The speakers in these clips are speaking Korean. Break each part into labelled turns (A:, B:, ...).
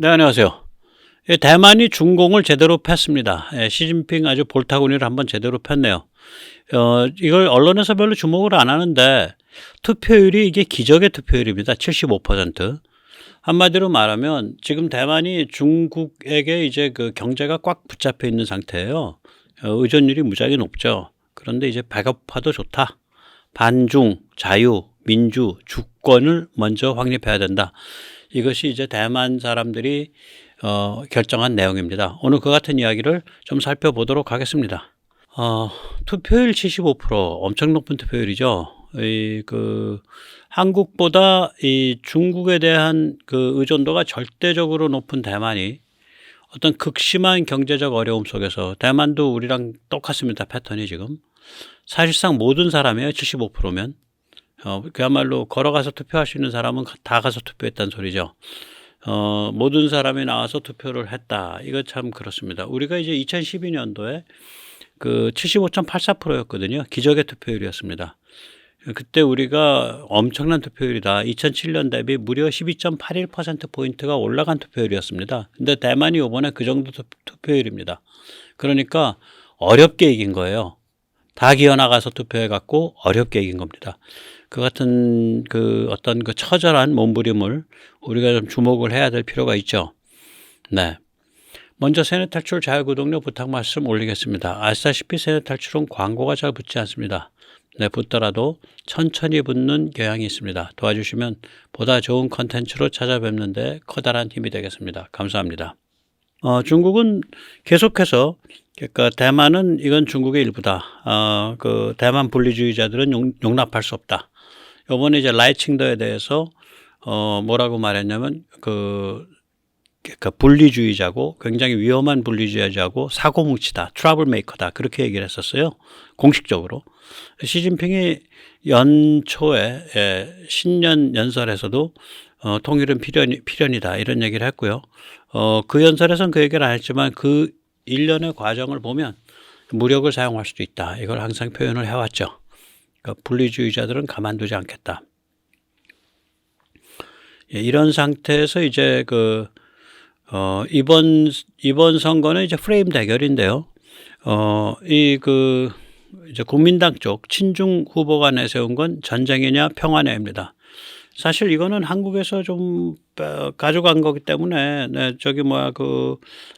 A: 네, 안녕하세요. 예, 대만이 중공을 제대로 폈습니다. 예, 시진핑 아주 볼타구니를 한번 제대로 폈네요. 이걸 언론에서 별로 주목을 안 하는데 투표율이 이게 기적의 투표율입니다. 75%. 한마디로 말하면 지금 대만이 중국에게 이제 그 경제가 꽉 붙잡혀 있는 상태예요. 의존율이 무지하게 높죠. 그런데 이제 배고파도 좋다. 반중, 자유, 민주, 주권을 먼저 확립해야 된다. 이것이 이제 대만 사람들이 결정한 내용입니다. 오늘 그 같은 이야기를 좀 살펴보도록 하겠습니다. 투표율 75% 엄청 높은 투표율이죠. 한국보다 이 중국에 대한 그 의존도가 절대적으로 높은 대만이 어떤 극심한 경제적 어려움 속에서, 대만도 우리랑 똑같습니다. 패턴이 지금 사실상 모든 사람이에요. 75%면 그야말로 걸어가서 투표할 수 있는 사람은 다 가서 투표했다는 소리죠. 모든 사람이 나와서 투표를 했다. 이거 참 그렇습니다. 우리가 이제 2012년도에 그 75.84%였거든요. 기적의 투표율이었습니다. 그때 우리가 엄청난 투표율이다. 2007년 대비 무려 12.81%포인트가 올라간 투표율이었습니다. 근데 대만이 이번에 그 정도 투표율입니다. 그러니까 어렵게 이긴 거예요. 다 기어나가서 투표해갖고 어렵게 이긴 겁니다. 그 같은 그 어떤 그 처절한 몸부림을 우리가 좀 주목을 해야 될 필요가 있죠. 네. 먼저 세뇌 탈출 자유구독료 부탁 말씀 올리겠습니다. 아시다시피 세뇌 탈출은 광고가 잘 붙지 않습니다. 네, 붙더라도 천천히 붙는 경향이 있습니다. 도와주시면 보다 좋은 컨텐츠로 찾아뵙는데 커다란 힘이 되겠습니다. 감사합니다. 중국은 계속해서, 그러니까 대만은 이건 중국의 일부다. 그 대만 분리주의자들은 용납할 수 없다. 이번에 이제 라이칭더에 대해서 뭐라고 말했냐면 그러니까 분리주의자고 굉장히 위험한 분리주의자고 사고뭉치다, 트러블 메이커다, 그렇게 얘기를 했었어요. 공식적으로. 시진핑이 연초에 신년 연설에서도 통일은 필연이다 이런 얘기를 했고요. 그 연설에서는 그 얘기를 안 했지만 그 일련의 과정을 보면 무력을 사용할 수도 있다. 이걸 항상 표현을 해왔죠. 그러니까 분리주의자들은 가만두지 않겠다. 예, 이런 상태에서 이제 이번 선거는 이제 프레임 대결인데요. 이제 국민당 쪽 친중 후보가 내세운 건 전쟁이냐 평화냐입니다. 사실 이거는 한국에서 좀 가져간 거기 때문에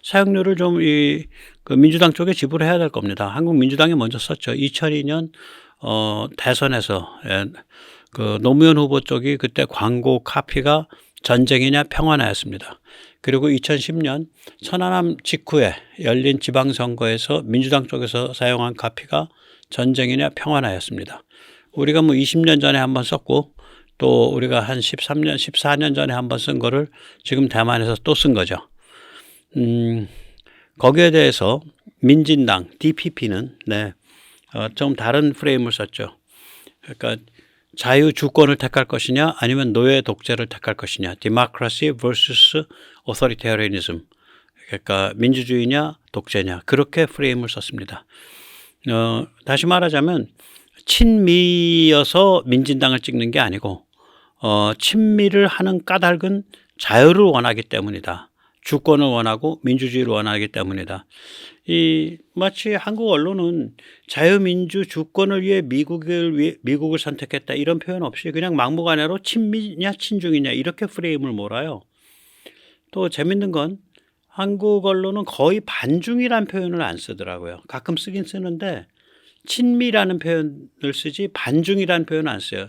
A: 사용료를 좀 그 민주당 쪽에 지불해야 될 겁니다. 한국 민주당이 먼저 썼죠. 2002년 대선에서 그 노무현 후보 쪽이 그때 광고 카피가 전쟁이냐 평화냐였습니다. 그리고 2010년 천안함 직후에 열린 지방선거에서 민주당 쪽에서 사용한 카피가 전쟁이냐 평화냐였습니다. 우리가 뭐 20년 전에 한번 썼고 또 우리가 한 13년, 14년 전에 한번 쓴 거를 지금 대만에서 또 쓴 거죠. 거기에 대해서 민진당, DPP는 좀 다른 프레임을 썼죠. 그러니까 자유 주권을 택할 것이냐 아니면 노예 독재를 택할 것이냐, Democracy vs Authoritarianism, 그러니까 민주주의냐 독재냐, 그렇게 프레임을 썼습니다. 다시 말하자면 친미여서 민진당을 찍는 게 아니고 친미를 하는 까닭은 자유를 원하기 때문이다. 주권을 원하고 민주주의를 원하기 때문이다. 마치 한국 언론은 자유민주 주권을 위해 미국을 선택했다 이런 표현 없이 그냥 막무가내로 친미냐 친중이냐 이렇게 프레임을 몰아요. 또 재밌는 건 한국 언론은 거의 반중이란 표현을 안 쓰더라고요. 가끔 쓰긴 쓰는데 친미라는 표현을 쓰지 반중이라는 표현을 안 써요.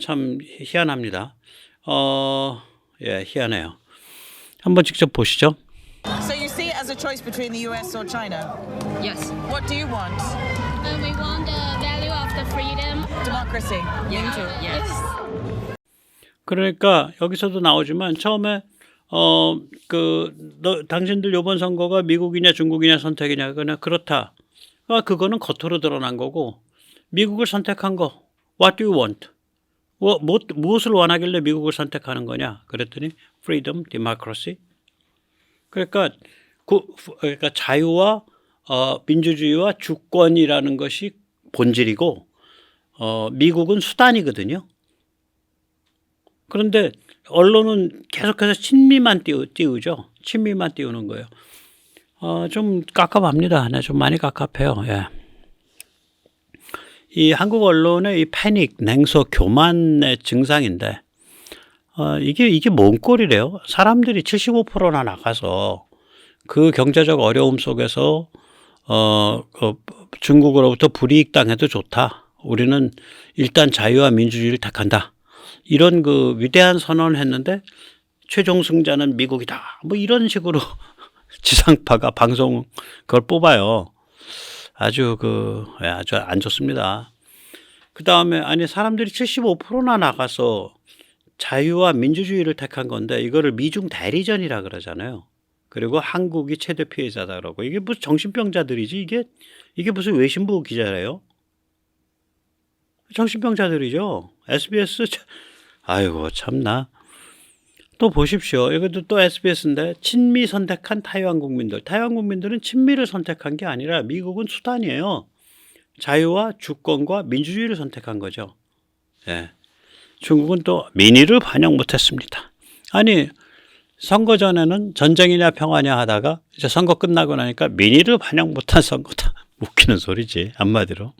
A: 참 희한합니다. 예, 희한해요. 한번 직접 보시죠.
B: So you see it as a choice between the US or China?
C: Yes.
B: What do you want?
C: We want the value of the freedom.
B: Democracy.
C: Yeah.
B: 민주.
C: Yes.
A: 그러니까 여기서도 나오지만 처음에 당신들 이번 선거가 미국이냐 중국이냐 선택이냐 그냥 그렇다. 그거는 겉으로 드러난 거고 미국을 선택한 거 What do you want? 무엇을 원하길래 미국을 선택하는 거냐? 그랬더니 freedom, democracy. 그러니까 자유와 민주주의와 주권이라는 것이 본질이고 미국은 수단이거든요. 그런데 언론은 계속해서 친미만 띄우죠. 친미만 띄우는 거예요. 좀 깝깝합니다. 네, 좀 많이 깝깝해요. 예. 이 한국 언론의 이 패닉, 냉소, 교만의 증상인데, 이게 뭔 꼴이래요? 사람들이 75%나 나가서 그 경제적 어려움 속에서, 중국으로부터 불이익 당해도 좋다. 우리는 일단 자유와 민주주의를 택한다. 이런 그 위대한 선언을 했는데, 최종 승자는 미국이다. 뭐 이런 식으로 지상파가 방송 그걸 뽑아요. 아주 아주 안 좋습니다. 그 다음에 아니 사람들이 75%나 나가서 자유와 민주주의를 택한 건데 이거를 미중 대리전이라 그러잖아요. 그리고 한국이 최대 피해자다 그러고 이게 무슨 정신병자들이지 이게 무슨 외신부 기자래요? 정신병자들이죠. SBS 아이고 참나. 또 보십시오. 이것도 또 SBS인데 친미 선택한 타이완 국민들. 타이완 국민들은 친미를 선택한 게 아니라 미국은 수단이에요. 자유와 주권과 민주주의를 선택한 거죠. 예. 중국은 또 민의를 반영 못했습니다. 아니 선거 전에는 전쟁이냐 평화냐 하다가 이제 선거 끝나고 나니까 민의를 반영 못한 선거다. 웃기는 소리지 한마디로.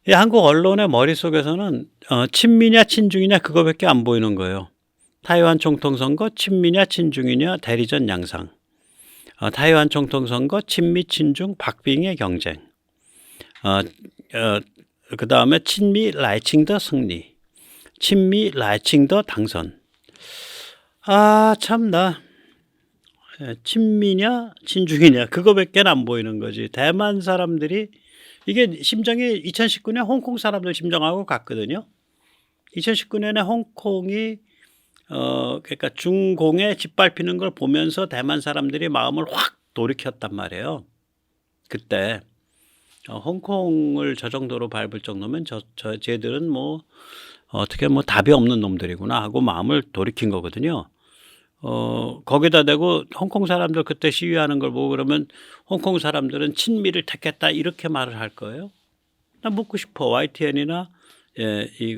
A: 이 한국 언론의 머릿속에서는 친미냐 친중이냐 그거밖에 안 보이는 거예요. 타이완 총통선거 친미냐 친중이냐 대리전 양상. 타이완 총통선거 친미 친중 박빙의 경쟁. 그 다음에 친미 라이칭더 승리. 친미 라이칭더 당선. 아 참나. 친미냐 친중이냐 그거밖에 안 보이는 거지. 대만 사람들이 이게 심정이 2019년 홍콩 사람들 심정하고 같거든요. 2019년에 홍콩이 그러니까 중공에 짓밟히는 걸 보면서 대만 사람들이 마음을 확 돌이켰단 말이에요. 그때 홍콩을 저 정도로 밟을 정도면 쟤들은 뭐 어떻게 뭐 답이 없는 놈들이구나 하고 마음을 돌이킨 거거든요. 거기다 대고 홍콩 사람들 그때 시위하는 걸 보고 그러면 홍콩 사람들은 친미를 택했다 이렇게 말을 할 거예요. 나 묻고 싶어. YTN이나 이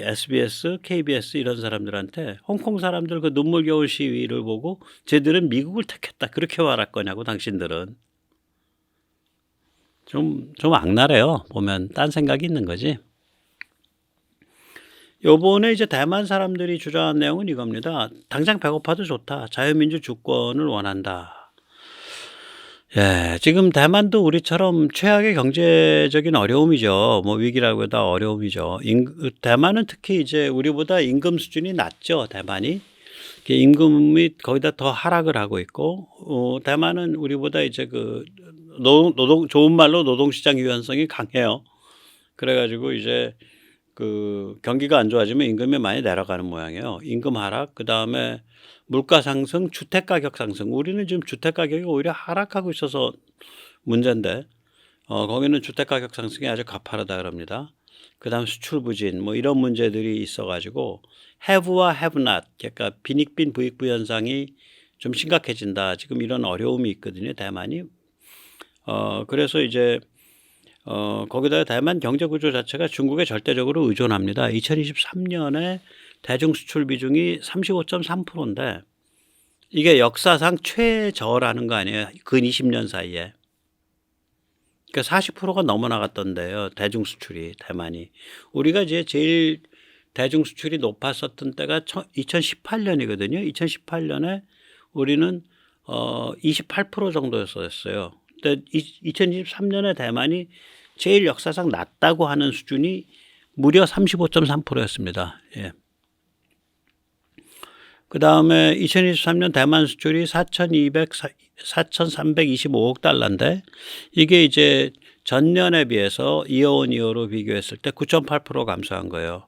A: SBS, KBS 이런 사람들한테 홍콩 사람들 그 눈물겨울 시위를 보고 쟤들은 미국을 택했다 그렇게 말할 거냐고 당신들은. 좀 악랄해요. 보면 딴 생각이 있는 거지. 요번에 이제 대만 사람들이 주장한 내용은 이겁니다. 당장 배고파도 좋다. 자유민주 주권을 원한다. 예, 지금 대만도 우리처럼 최악의 경제적인 어려움이죠. 뭐 위기라고 해도 어려움이죠. 대만은 특히 이제 우리보다 임금 수준이 낮죠. 대만이. 임금이 거기다 더 하락을 하고 있고, 대만은 우리보다 이제 좋은 말로 노동시장 유연성이 강해요. 그래가지고 이제 경기가 안 좋아지면 임금이 많이 내려가는 모양이에요. 임금 하락, 그 다음에 물가 상승, 주택 가격 상승. 우리는 지금 주택 가격이 오히려 하락하고 있어서 문제인데, 거기는 주택 가격 상승이 아주 가파르다 그럽니다. 그 다음 수출 부진, 뭐 이런 문제들이 있어가지고 have와 have not, 그러니까 빈익빈 부익부 현상이 좀 심각해진다. 지금 이런 어려움이 있거든요, 대만이. 그래서 이제 거기다 대만 경제 구조 자체가 중국에 절대적으로 의존합니다. 2023년에 대중 수출 비중이 35.3%인데 이게 역사상 최저라는 거 아니에요? 근 20년 사이에. 그러니까 40%가 넘어 나갔던데요. 대중 수출이 대만이. 우리가 이제 제일 대중 수출이 높았었던 때가 2018년이거든요. 2018년에 우리는 28% 정도였어요. 근데 2023년에 대만이 제일 역사상 낮다고 하는 수준이 무려 35.3%였습니다. 예. 그 다음에 2023년 대만 수출이 4,325억 달러인데 이게 이제 전년에 비해서 이어온 이어로 비교했을 때 9.8% 감소한 거예요.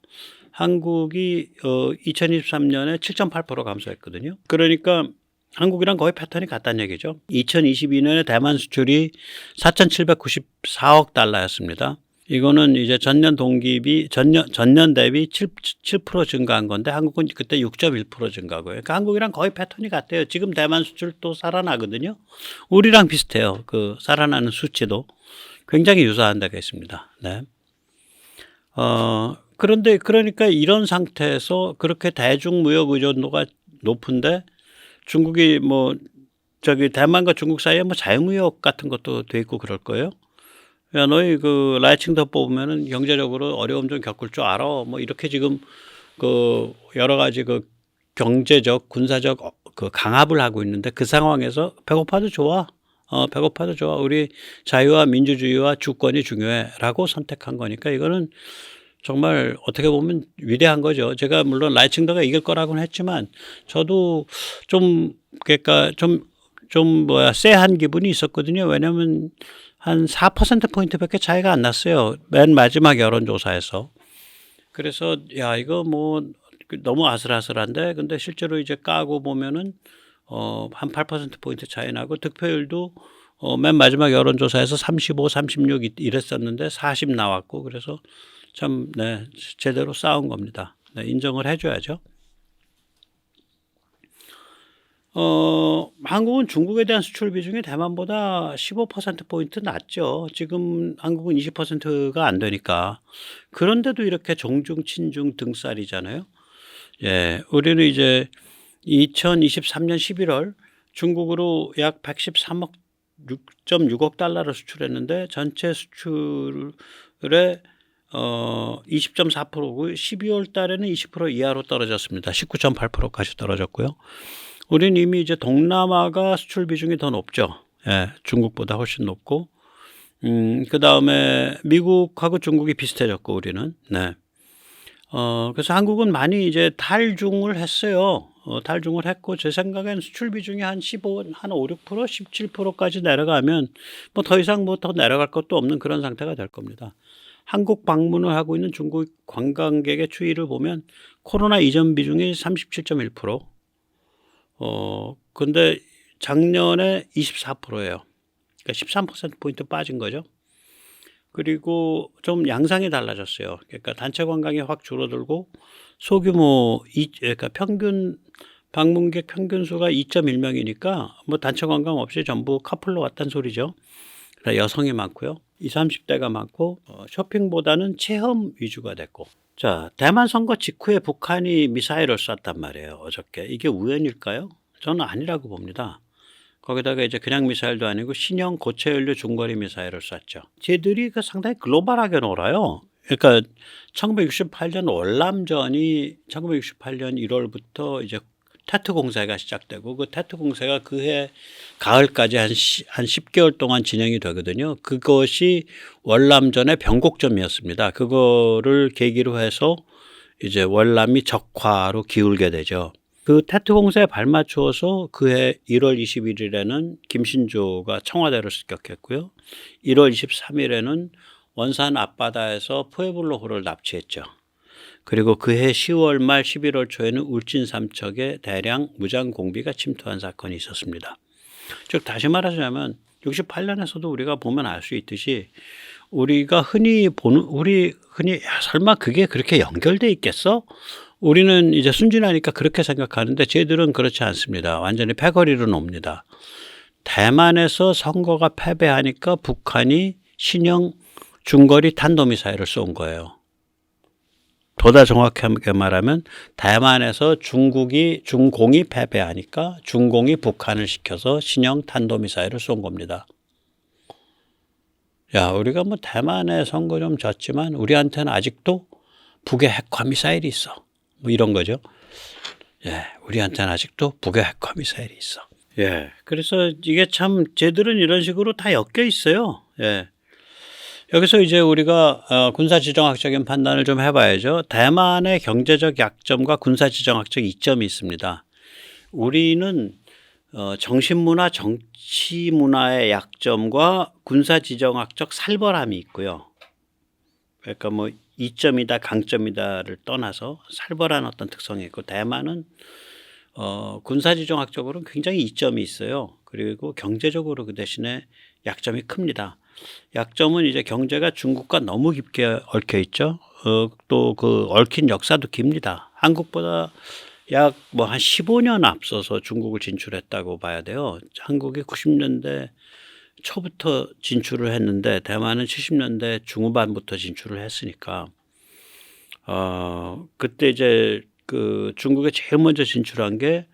A: 한국이 2023년에 7.8% 감소했거든요. 그러니까 한국이랑 거의 패턴이 같다는 얘기죠. 2022년에 대만 수출이 4,794억 달러였습니다. 이거는 이제 전년 대비 7% 증가한 건데 한국은 그때 6.1% 증가고요. 그러니까 한국이랑 거의 패턴이 같아요. 지금 대만 수출 또 살아나거든요. 우리랑 비슷해요. 살아나는 수치도 굉장히 유사한 데가 있습니다. 네. 그런데 그러니까 이런 상태에서 그렇게 대중 무역 의존도가 높은데 중국이 뭐 저기 대만과 중국 사이에 뭐 자유무역 같은 것도 돼 있고 그럴 거예요. 야, 너희 그 라이칭더 뽑으면은 경제적으로 어려움 좀 겪을 줄 알아. 뭐 이렇게 지금 그 여러 가지 그 경제적, 군사적 그 강압을 하고 있는데 그 상황에서 배고파도 좋아. 배고파도 좋아. 우리 자유와 민주주의와 주권이 중요해라고 선택한 거니까 이거는 정말 어떻게 보면 위대한 거죠. 제가 물론 라이칭더가 이길 거라고는 했지만 저도 좀 그러니까 좀 쎄한 기분이 있었거든요. 왜냐하면 한 4%포인트밖에 차이가 안 났어요. 맨 마지막 여론조사에서. 그래서 야 이거 뭐 너무 아슬아슬한데 근데 실제로 이제 까고 보면은 한 8%포인트 차이 나고 득표율도 맨 마지막 여론조사에서 35, 36 이랬었는데 40 나왔고 그래서 참 네, 제대로 싸운 겁니다. 네, 인정을 해줘야죠. 한국은 중국에 대한 수출 비중이 대만보다 15%포인트 낮죠. 지금 한국은 20%가 안 되니까. 그런데도 이렇게 종중, 친중 등살이잖아요. 예, 우리는 이제 2023년 11월 중국으로 약 113억 6.6억 달러를 수출했는데 전체 수출의 20.4%고 12월 달에는 20% 이하로 떨어졌습니다. 19.8%까지 떨어졌고요. 우리는 이미 이제 동남아가 수출 비중이 더 높죠. 예, 중국보다 훨씬 높고, 그 다음에 미국하고 중국이 비슷해졌고, 우리는. 네. 그래서 한국은 많이 이제 탈중을 했어요. 탈중을 했고, 제 생각엔 수출 비중이 한 5, 6%, 17%까지 내려가면, 뭐 더 이상 뭐 더 내려갈 것도 없는 그런 상태가 될 겁니다. 한국 방문을 하고 있는 중국 관광객의 추이를 보면, 코로나 이전 비중이 37.1%, 근데 작년에 24%예요. 그러니까 13%포인트 빠진 거죠. 그리고 좀 양상이 달라졌어요. 그러니까 단체 관광이 확 줄어들고 소규모, 그러니까 평균, 방문객 평균 수가 2.1명이니까 뭐 단체 관광 없이 전부 커플로 왔다는 소리죠. 그러니까 여성이 많고요. 20, 30대가 많고 쇼핑보다는 체험 위주가 됐고. 자, 대만 선거 직후에 북한이 미사일을 쐈단 말이에요. 어저께. 이게 우연일까요? 저는 아니라고 봅니다. 거기다가 이제 그냥 미사일도 아니고 신형 고체 연료 중거리 미사일을 쐈죠. 쟤들이 상당히 글로벌하게 놀아요. 그러니까 1968년 월남전이 1968년 1월부터 이제 테트 공세가 시작되고 그 테트 공세가 그해 가을까지 한 10개월 동안 진행이 되거든요. 그것이 월남전의 변곡점이었습니다. 그거를 계기로 해서 이제 월남이 적화로 기울게 되죠. 그 테트 공세에 발맞추어서 그해 1월 21일에는 김신조가 청와대를 습격했고요. 1월 23일에는 원산 앞바다에서 푸에블로호를 납치했죠. 그리고 그해 10월 말 11월 초에는 울진 삼척에 대량 무장 공비가 침투한 사건이 있었습니다. 즉 다시 말하자면 68년에서도 우리가 보면 알 수 있듯이 우리가 흔히 야, 설마 그게 그렇게 연결돼 있겠어? 우리는 이제 순진하니까 그렇게 생각하는데 쟤들은 그렇지 않습니다. 완전히 패거리로 놉니다. 대만에서 선거가 패배하니까 북한이 신형 중거리 탄도미사일을 쏜 거예요. 보다 정확하게 말하면 대만에서 중공이 패배하니까 중공이 북한을 시켜서 신형 탄도미사일을 쏜 겁니다. 야, 우리가 뭐 대만의 선거 좀 졌지만 우리한테는 아직도 북의 핵화 미사일이 있어. 뭐 이런 거죠. 예, 우리한테는 아직도 북의 핵화 미사일이 있어. 예, 그래서 이게 참 쟤들은 이런 식으로 다 엮여 있어요. 예. 여기서 이제 우리가 군사지정학적인 판단을 좀 해봐야죠. 대만의 경제적 약점과 군사지정학적 이점이 있습니다. 우리는 정신문화, 정치문화의 약점과 군사지정학적 살벌함이 있고요. 그러니까 뭐 이점이다, 강점이다를 떠나서 살벌한 어떤 특성이 있고 대만은 군사지정학적으로는 굉장히 이점이 있어요. 그리고 경제적으로 그 대신에 약점이 큽니다. 약점은 이제 경제가 중국과 너무 깊게 얽혀 있죠. 또 그 얽힌 역사도 깁니다. 한국보다 약 뭐 한 15년 앞서서 중국을 진출했다고 봐야 돼요. 한국이 90년대 초부터 진출을 했는데 대만은 70년대 중후반부터 진출을 했으니까 그때 이제 그 중국에 제일 먼저 진출한 게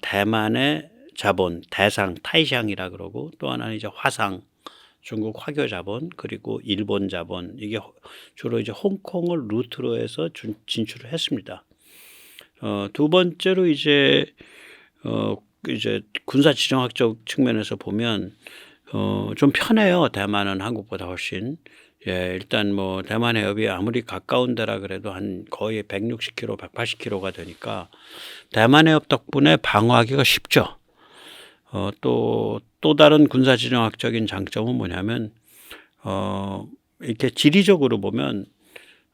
A: 대만의 자본, 대상, 타이샹이라 그러고 또 하나는 이제 화상, 중국 화교 자본, 그리고 일본 자본, 이게 주로 이제 홍콩을 루트로 해서 진출을 했습니다. 두 번째로 이제 군사 지정학적 측면에서 보면 좀 편해요. 대만은 한국보다 훨씬. 예, 일단 뭐 대만 해협이 아무리 가까운 데라 그래도 한 거의 160km, 180km가 되니까 대만 해협 덕분에 방어하기가 쉽죠. 또 다른 군사 지정학적인 장점은 뭐냐면 이렇게 지리적으로 보면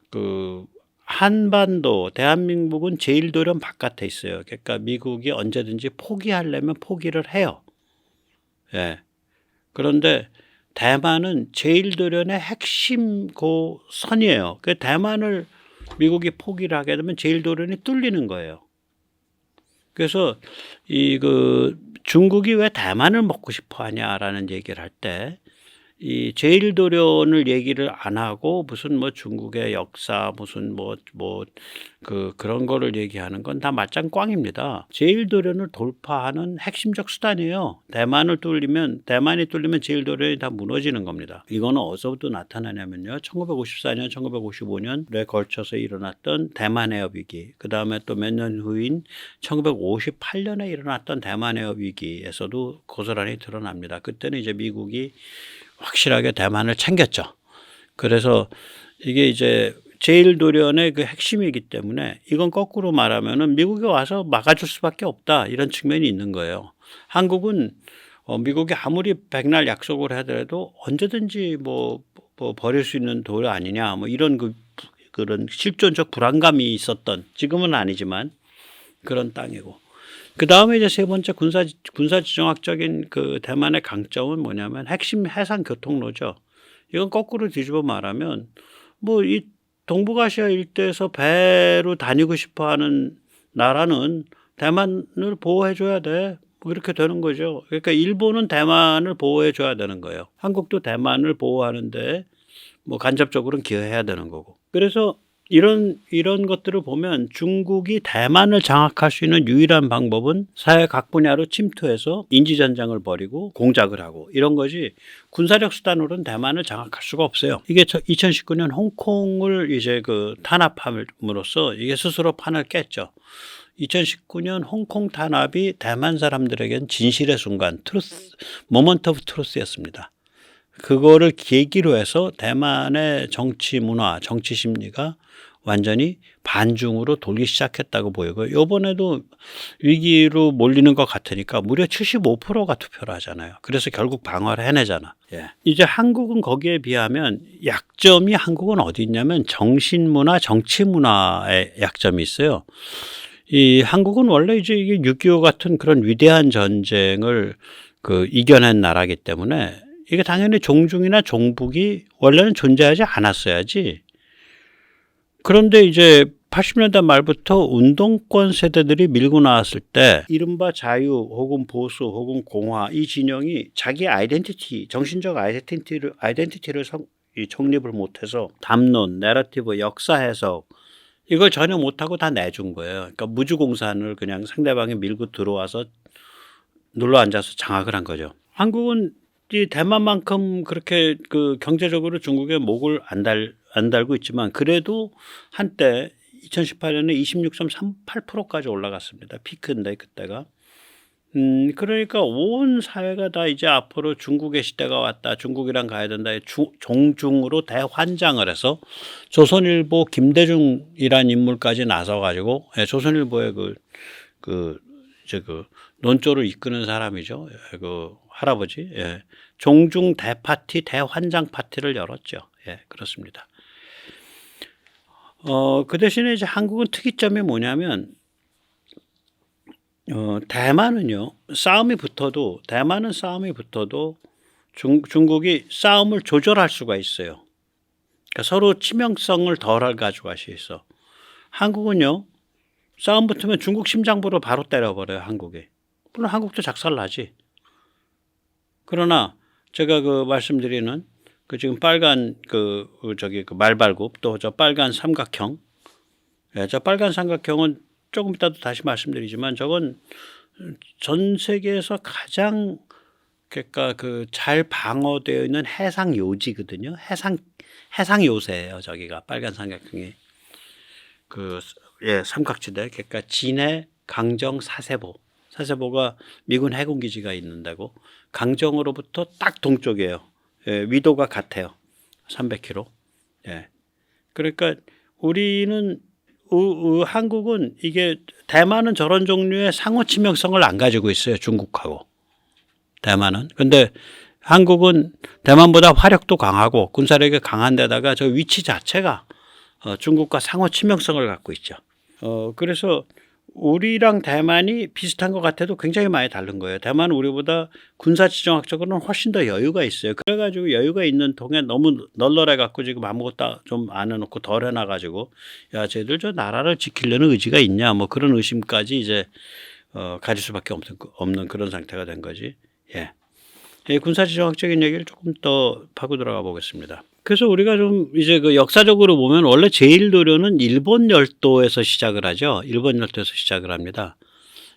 A: 그 한반도 대한민국은 제1도련 바깥에 있어요. 그러니까 미국이 언제든지 포기하려면 포기를 해요. 예. 그런데 대만은 제1도련의 핵심 선이에요. 그 대만을 미국이 포기를 하게 되면 제1도련이 뚫리는 거예요. 그래서 중국이 왜 대만을 먹고 싶어 하냐라는 얘기를 할 때 이 제1도련을 얘기를 안 하고 무슨 뭐 중국의 역사 무슨 그런 거를 얘기하는 건 다 말짱꽝입니다. 제1도련을 돌파하는 핵심적 수단이에요. 대만이 뚫리면 제1도련이 다 무너지는 겁니다. 이거는 어디서부터 나타나냐면요. 1954년, 1955년에 걸쳐서 일어났던 대만 해협 위기, 그 다음에 또 몇 년 후인 1958년에 일어났던 대만 해협 위기에서도 고스란히 드러납니다. 그때는 이제 미국이 확실하게 대만을 챙겼죠. 그래서 이게 이제 제1도련의 그 핵심이기 때문에 이건 거꾸로 말하면은 미국이 와서 막아줄 수밖에 없다 이런 측면이 있는 거예요. 한국은 미국이 아무리 백날 약속을 하더라도 언제든지 뭐 버릴 수 있는 도료 아니냐 뭐 이런 그런 실존적 불안감이 있었던, 지금은 아니지만 그런 땅이고. 그 다음에 이제 세 번째 군사지정학적인 그 대만의 강점은 뭐냐면 핵심 해상 교통로죠. 이건 거꾸로 뒤집어 말하면 뭐 이 동북아시아 일대에서 배로 다니고 싶어 하는 나라는 대만을 보호해 줘야 돼. 뭐 이렇게 되는 거죠. 그러니까 일본은 대만을 보호해 줘야 되는 거예요. 한국도 대만을 보호하는데 뭐 간접적으로는 기여해야 되는 거고. 그래서 이런 것들을 보면 중국이 대만을 장악할 수 있는 유일한 방법은 사회 각 분야로 침투해서 인지전쟁을 벌이고 공작을 하고 이런 거지, 군사력 수단으로는 대만을 장악할 수가 없어요. 이게 2019년 홍콩을 이제 탄압함으로써 이게 스스로 판을 깼죠. 2019년 홍콩 탄압이 대만 사람들에겐 진실의 순간, 모먼트 오브 트루스였습니다. 그거를 계기로 해서 대만의 정치 문화, 정치 심리가 완전히 반중으로 돌기 시작했다고 보이고, 이번에도 위기로 몰리는 것 같으니까 무려 75%가 투표를 하잖아요. 그래서 결국 방어를 해내잖아. 예. 이제 한국은 거기에 비하면 약점이, 한국은 어디 있냐면 정신문화, 정치문화의 약점이 있어요. 이 한국은 원래 이제 이게 6.25 같은 그런 위대한 전쟁을 이겨낸 나라이기 때문에 이게 당연히 종중이나 종북이 원래는 존재하지 않았어야지. 그런데 이제 80년대 말부터 운동권 세대들이 밀고 나왔을 때 이른바 자유 혹은 보수 혹은 공화, 이 진영이 자기 아이덴티티, 정신적 아이덴티티를 정립을 못해서 담론, 내러티브, 역사 해석 이걸 전혀 못하고 다 내준 거예요. 그러니까 무주공산을 그냥 상대방이 밀고 들어와서 눌러 앉아서 장악을 한 거죠. 한국은 이 대만만큼 그렇게 경제적으로 중국의 목을 안 달고 있지만 그래도 한때 2018년에 26.38%까지 올라갔습니다. 피크인데 그때가. 그러니까 온 사회가 다 이제 앞으로 중국의 시대가 왔다, 중국이랑 가야 된다, 종중으로 대환장을 해서 조선일보 김대중이란 인물까지 나서가지고, 조선일보의 논조를 이끄는 사람이죠. 할아버지. 예. 종중 대파티, 대환장 파티를 열었죠. 예, 그렇습니다. 그 대신에 이제 한국은 특이점이 뭐냐면, 대만은 싸움이 붙어도 중국이 싸움을 조절할 수가 있어요. 그러니까 서로 치명성을 덜 가지고 갈 수 있어. 한국은요, 싸움 붙으면 중국 심장부로 바로 때려버려요, 한국이. 물론 한국도 작살나지. 그러나 제가 말씀드리는 지금 빨간 말발굽, 또 저 빨간 삼각형, 예, 저 빨간 삼각형은 조금 이따도 다시 말씀드리지만 저건 전 세계에서 가장 그러니까 그 잘 방어되어 있는 해상 요지거든요. 해상 요새예요. 저기가 빨간 삼각형이 삼각지대. 그러니까 진해, 강정, 사세보가 미군 해군 기지가 있는 데고 강정으로부터 딱 동쪽이에요. 예, 위도가 같아요. 300km. 예. 그러니까 우리는 한국은 이게 대만은 저런 종류의 상호 치명성을 안 가지고 있어요. 중국하고. 대만은. 근데 한국은 대만보다 화력도 강하고 군사력이 강한 데다가 저 위치 자체가 중국과 상호 치명성을 갖고 있죠. 그래서 우리랑 대만이 비슷한 것 같아도 굉장히 많이 다른 거예요. 대만은 우리보다 군사지정학적으로는 훨씬 더 여유가 있어요. 그래가지고 여유가 있는 통에 너무 널널해갖고 지금 아무것도 좀 안 해놓고 덜 해놔가지고 야 쟤들 저 나라를 지키려는 의지가 있냐 뭐 그런 의심까지 이제 가질 수밖에 없는 그런 상태가 된 거지. 예. 군사지정학적인 얘기를 조금 더 파고 들어가 보겠습니다. 그래서 우리가 좀 이제 그 역사적으로 보면 원래 제1도료는 일본 열도에서 시작을 하죠. 일본 열도에서 시작을 합니다.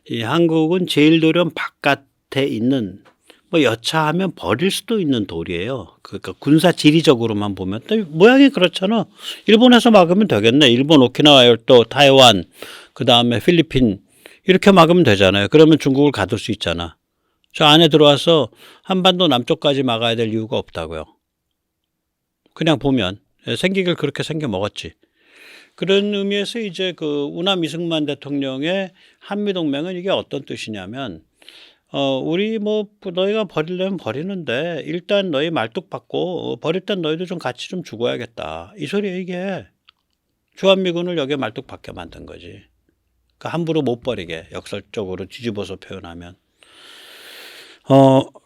A: 이 한국은 제1도령 바깥에 있는 뭐 여차하면 버릴 수도 있는 돌이에요. 그러니까 군사 지리적으로만 보면 모양이 그렇잖아. 일본에서 막으면 되겠네. 일본 오키나와 열도, 타이완, 그 다음에 필리핀 이렇게 막으면 되잖아요. 그러면 중국을 가둘 수 있잖아. 저 안에 들어와서 한반도 남쪽까지 막아야 될 이유가 없다고요. 그냥 보면 생기길 그렇게 생겨 먹었지. 그런 의미에서 이제 그 우남 이승만 대통령의 한미동맹은 이게 어떤 뜻이냐면 우리 뭐 너희가 버리려면 버리는데 일단 너희 말뚝 받고 버릴 땐 너희도 좀 같이 좀 죽어야겠다. 이 소리야 이게. 주한미군을 여기에 말뚝 받게 만든 거지. 그러니까 함부로 못 버리게 역설적으로 뒤집어서 표현하면.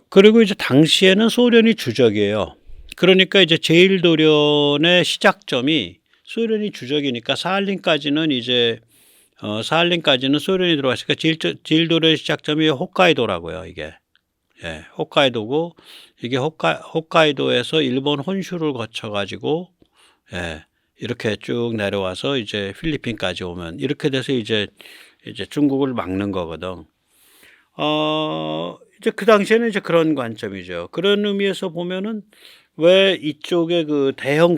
A: 그리고 이제 당시에는 소련이 주적이에요. 그러니까 이제 제1도련의 시작점이 소련이 주적이니까 사할린까지는 이제 사할린까지는 소련이 들어왔으니까 제1도련의 시작점이 홋카이도라고요. 이게 예, 홋카이도고 이게 홋카이도에서 일본 혼슈를 거쳐가지고 예, 이렇게 쭉 내려와서 이제 필리핀까지 오면 이렇게 돼서 이제 중국을 막는 거거든. 이제 그 당시에는 이제 그런 관점이죠. 그런 의미에서 보면은 왜 이쪽에 그 대형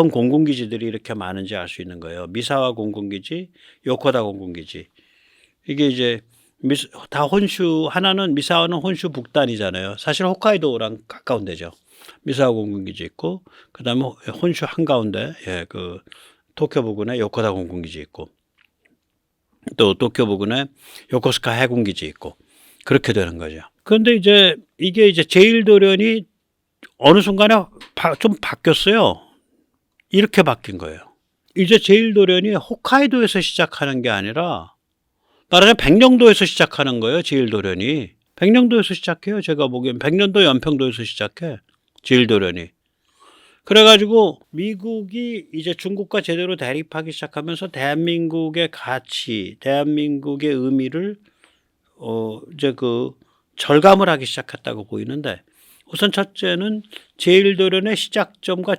A: 공군기지들이 이렇게 많은지 알 수 있는 거예요. 미사와 공군기지, 요코다 공군기지. 이게 이제 다 혼슈, 하나는 미사와는 혼슈 북단이잖아요. 사실 홋카이도랑 가까운 데죠. 미사와 공군기지 있고, 그 다음에 혼슈 한가운데, 예, 그 도쿄 부근에 요코다 공군기지 있고, 또 도쿄 부근에 요코스카 해군기지 있고, 그렇게 되는 거죠. 그런데 이제 이게 이제 제1도련이 어느 순간에 좀 바뀌었어요. 이렇게 바뀐 거예요. 이제 제1도련이 홋카이도에서 시작하는 게 아니라 말하자면 백령도에서 시작하는 거예요. 제1도련이. 백령도에서 시작해요. 제가 보기엔 백령도 연평도에서 시작해. 제1도련이. 그래가지고 미국이 이제 중국과 제대로 대립하기 시작하면서 대한민국의 가치, 대한민국의 의미를 이제 그 절감을 하기 시작했다고 보이는데 우선 첫째는 제1도련의 시작점과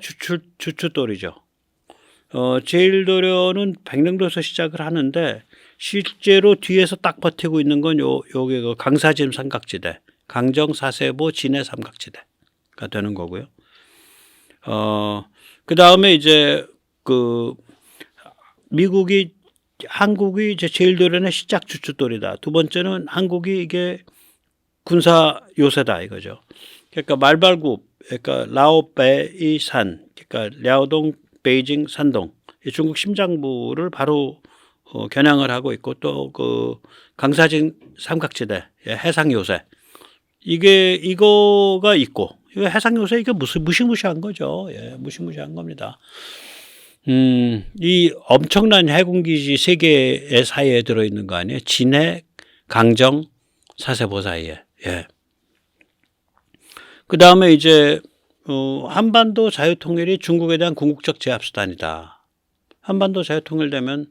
A: 주춧돌이죠. 제1도련은 백령도에서 시작을 하는데 실제로 뒤에서 딱 버티고 있는 건 요게 그 강사진 삼각지대, 강정, 사세보, 진해 삼각지대가 되는 거고요. 그 다음에 이제 그 한국이 이제 제1도련의 시작 주춧돌이다. 두 번째는 한국이 이게 군사 요새다 이거죠. 그러니까 말발굽, 그러니까 라오베이 산, 그러니까 랴오동, 베이징, 산동, 중국 심장부를 바로 겨냥을 하고 있고 또 그 강사진 삼각지대, 해상 요새 이거가 있고 이거 해상 요새 이게 무시무시한 거죠. 예, 무시무시한 겁니다. 이 엄청난 해군기지 세 개의 사이에 들어있는 거 아니에요? 진해, 강정, 사세보 사이에. 예. 그 다음에 이제 한반도 자유통일이 중국에 대한 궁극적 제압수단이다. 한반도 자유통일되면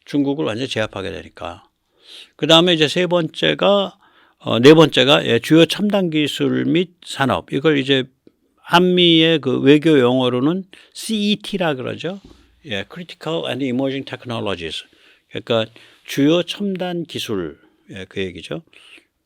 A: 중국을 완전히 제압하게 되니까. 그 다음에 이제 네 번째가 주요 첨단 기술 및 산업. 이걸 이제 한미의 그 외교 용어로는 CET라 그러죠. 예, Critical and Emerging Technologies. 그러니까 주요 첨단 기술, 예, 그 얘기죠.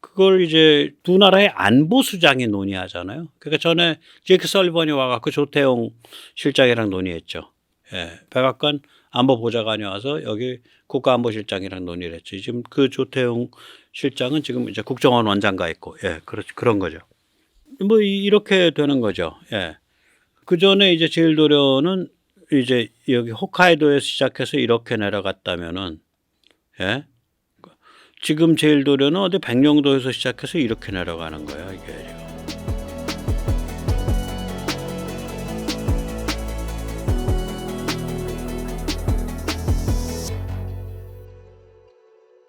A: 그걸 이제 두 나라의 안보 수장이 논의하잖아요. 그러니까 전에 제이크 설리번이 와갖고 조태용 실장이랑 논의했죠. 예, 백악관 안보보좌관이 와서 여기 국가안보실장이랑 논의를 했죠. 지금 그 조태용 실장은 지금 이제 국정원 원장가 있고, 예, 그런 거죠. 뭐 이렇게 되는 거죠. 예. 그 전에 이제 제일도련은 이제 여기 홋카이도에서 시작해서 이렇게 내려갔다면은, 예. 지금 제일도련은 어디 백령도에서 시작해서 이렇게 내려가는 거예요, 이게 지금.